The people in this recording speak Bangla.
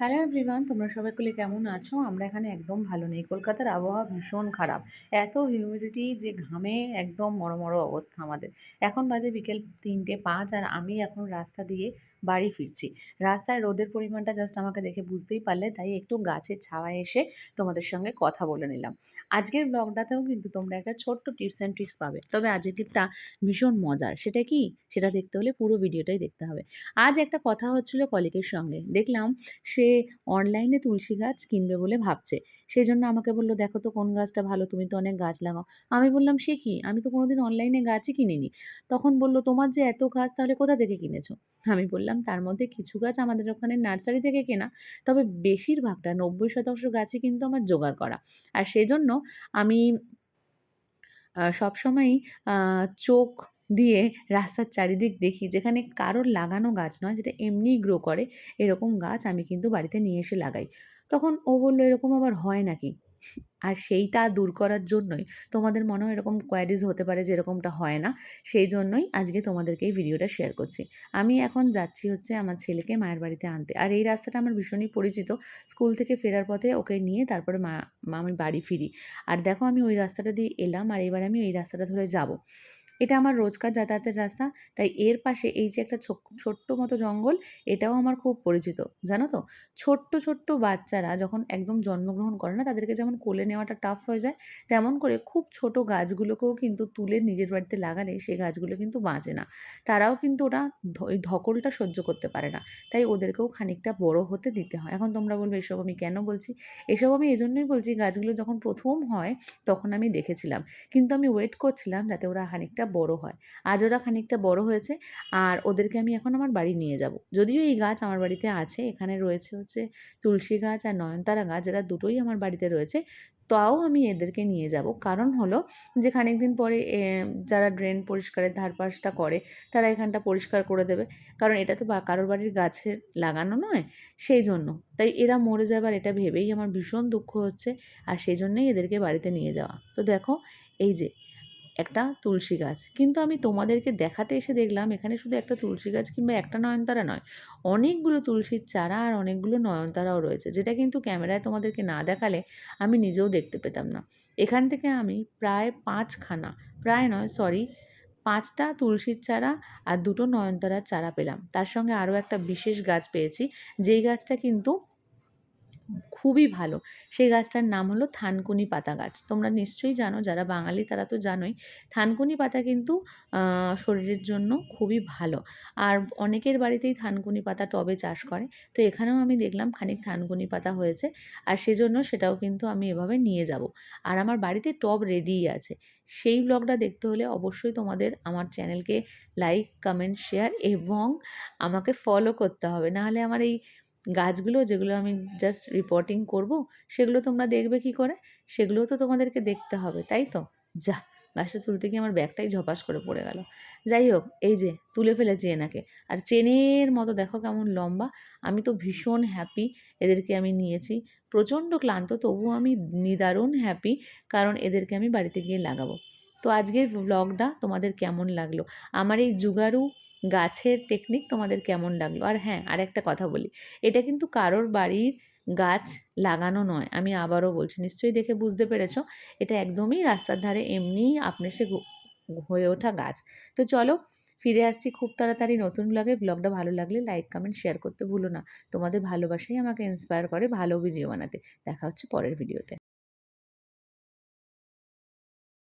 হ্যালো এভরিওয়ান, তোমরা সবাই কেমন আছো? আমরা এখানে একদম ভালো নেই। কলকাতার আবহাওয়া ভীষণ খারাপ। এত হিউমিডিটি যে ঘামে একদম মড়ো অবস্থা আমাদের। এখন বাজে বিকেল ৩:০৫ আর আমি এখন রাস্তা দিয়ে বাড়ি ফিরছি। রাস্তায় রোদের পরিমাণটা জাস্ট আমাকে দেখে বুঝতেই পারলে, তাই একটু গাছের ছাওয়ায় এসে তোমাদের সঙ্গে কথা বলে নিলাম। আজকের ব্লগটাতেও কিন্তু তোমরা একটা ছোট্ট টিপস অ্যান্ড ট্রিক্স পাবে। তবে আজকেরটা ভীষণ মজার। সেটা কি? সেটা দেখতে হলে পুরো ভিডিওটাই দেখতে হবে। আজ একটা কথা হচ্ছিল কলিগের সঙ্গে। দেখলাম সে অনলাইনে তুলসী গাছ কিনবে বলে ভাবছে। সেজন্য আমাকে বলল, "দেখো তো কোন গাছটা ভালো? তুমি তো অনেক গাছ লাগাও।" আমি বললাম, "সে কি? আমি তো কোনোদিন অনলাইনে গাছই কিনিনি।" তখন বলল, "তোমার যে এত গাছ তাহলে কোথা থেকে কিনেছো?" আমি বললাম, "তার মধ্যে কিছু গাছ আমাদের ওখানে নার্সারি থেকে কেনা। তবে বেশিরভাগটা ৯০% গাছই কিন্তু আমার জোগাড় করা। আর সেজন্য আমি সবসময়ই আ চোখ দিয়ে রাস্তার চারিদিক দেখি, যেখানে কারোর লাগানো গাছ নয়, যেটা এমনিই গ্রো করে, এরকম গাছ আমি কিন্তু বাড়িতে নিয়ে এসে লাগাই।" তখন ও বলল, "এরকম আবার হয় নাকি?" আর সেইটা দূর করার জন্যই, তোমাদের মনেও এরকম কোয়ারিজ হতে পারে যে এরকমটা হয় না। সেই জন্যই আজকে তোমাদেরকে এই ভিডিওটা শেয়ার করছি। আমি এখন যাচ্ছি হচ্ছে আমার ছেলেকে মায়ের বাড়িতে আনতে। আর এই রাস্তাটা আমার ভীষণই পরিচিত। স্কুল থেকে ফেরার পথে ওকে নিয়ে তারপরে আমি বাড়ি ফিরি। আর দেখো, আমি ওই রাস্তাটা দিয়ে এলাম আর এবার আমি এই রাস্তাটা ধরে যাব। এটা আমার রোজকার যাতায়াতের রাস্তা। তাই এর পাশে এই যে একটা ছোট্ট মতো জঙ্গল, এটাও আমার খুব পরিচিত। জানো তো? ছোট্ট বাচ্চারা যখন একদম জন্মগ্রহণ করে না, তাদেরকে যেমন কোলে নেওয়াটা টাফ হয়ে যায়, তেমন করে খুব ছোট গাছগুলোকেও কিন্তু তুলে নিজের বাড়িতে লাগালে সেই গাছগুলো কিন্তু বাঁচে না। তারাও কিন্তু ওটা এই ধকলটা সহ্য করতে পারে না। তাই ওদেরকেও খানিকটা বড় হতে দিতে হয়। এখন তোমরা বলবে, এসব আমি কেন বলছি? এসব আমি এজন্যই বলছি, গাছগুলো যখন ১ম হয় তখন আমি দেখেছিলাম। কিন্তু আমি ওয়েট করছিলাম যাতে ওরা খানিকটা বড় হয়। আজ ওরা খানিকটা বড় হয়েছে আর ওদেরকে আমি এখন আমার বাড়ি নিয়ে যাব। যদিও এই গাছ আমার বাড়িতে আছে, এখানে রয়েছে হচ্ছে তুলসী গাছ আর নয়নতারা গাছ, এরা দুটোই আমার বাড়িতে রয়েছে। তাও আমি এদেরকে নিয়ে যাব। কারণ হলো যে খানিকদিন পরে যারা ড্রেন পরিষ্কারের ধারপাশটা করে, তারা এখানটা পরিষ্কার করে দেবে। কারণ এটা তো কারোর বাড়ির গাছের লাগানো নয়, সেই জন্য। তাই এরা মরে যাবার এটা ভেবেই আমার ভীষণ দুঃখ হচ্ছে। আর সেজন্যই এদেরকে বাড়িতে নিয়ে যাওয়া। তো দেখো, এই যে একটা তুলসী গাছ। কিন্তু আমি তোমাদেরকে দেখাতে এসে দেখলাম এখানে শুধু একটা তুলসী গাছ কিংবা একটা নয়নতারা নয়, অনেকগুলো তুলসীর চারা আর অনেকগুলো নয়নতারাও রয়েছে, যেটা কিন্তু ক্যামেরায় তোমাদেরকে না দেখালে আমি নিজেও দেখতে পেতাম না। এখান থেকে আমি প্রায় ৫ খানা, প্রায় নয় সরি, ৫টা তুলসীর চারা আর ২টো নয়নতারার চারা পেলাম। তার সঙ্গে আরও একটা বিশেষ গাছ পেয়েছি, যেই গাছটা কিন্তু খুবই ভালো। সেই গাছটার নাম হলো থানকুনি পাতা গাছ। তোমরা নিশ্চয়ই জানো, যারা বাঙালি তারা তো জানোই। থানকুনি পাতা কিন্তু শরীরের জন্য খুবই ভালো। আর অনেকের বাড়িতেই থানকুনি পাতা টবে চাষ করে। তো এখানেও আমি দেখলাম খানিক থানকুনি পাতা হয়েছে। আর সেজন্য সেটাও কিন্তু আমি এভাবে নিয়ে যাব। আর আমার বাড়িতে টব রেডিই আছে। সেই ব্লগটা দেখতে হলে অবশ্যই তোমাদের আমার চ্যানেলকে লাইক, কমেন্ট, শেয়ার এবং আমাকে ফলো করতে হবে। নাহলে আমার এই গাছগুলো, যেগুলো আমি জাস্ট রিপোর্টিং করব, সেগুলো তোমরা দেখবে কী করে? সেগুলোও তো তোমাদেরকে দেখতে হবে, তাই তো? যাহ! গাছটা তুলতে গিয়ে আমার ব্যাগটাই ঝপাস করে পড়ে গেল। যাই হোক, এই যে তুলে ফেলেছি এনাকে। আর চেনের মতো দেখো কেমন লম্বা। আমি তো ভীষণ হ্যাপি এদেরকে আমি নিয়েছি। প্রচণ্ড ক্লান্ত, তবুও আমি নিদারুণ হ্যাপি, কারণ এদেরকে আমি বাড়িতে গিয়ে লাগাবো। তো আজকের ভ্লগটা তোমাদের কেমন লাগলো? আমার এই জুগাড়ু গাছের টেকনিক তোমাদের কেমন লাগলো? আর হ্যাঁ, আরেকটা কথা বলি। এটা কিন্তু কারোর বাড়ির গাছ লাগানো নয়। আমি আবারও বলছি, নিশ্চয়ই দেখে বুঝতে পেরেছ। এটা একদমই রাস্তার ধারে এমনিই আপনে সে হয়ে ওঠা গাছ। তো চলো, ফিরে আসছি খুব তাড়াতাড়ি নতুন ব্লগে। ব্লগটা ভালো লাগলে লাইক, কমেন্ট, শেয়ার করতে ভুলো না। তোমাদের ভালোবাসাই আমাকে ইন্সপায়ার করে ভালো ভিডিও বানাতে। দেখা হচ্ছে পরের ভিডিওতে।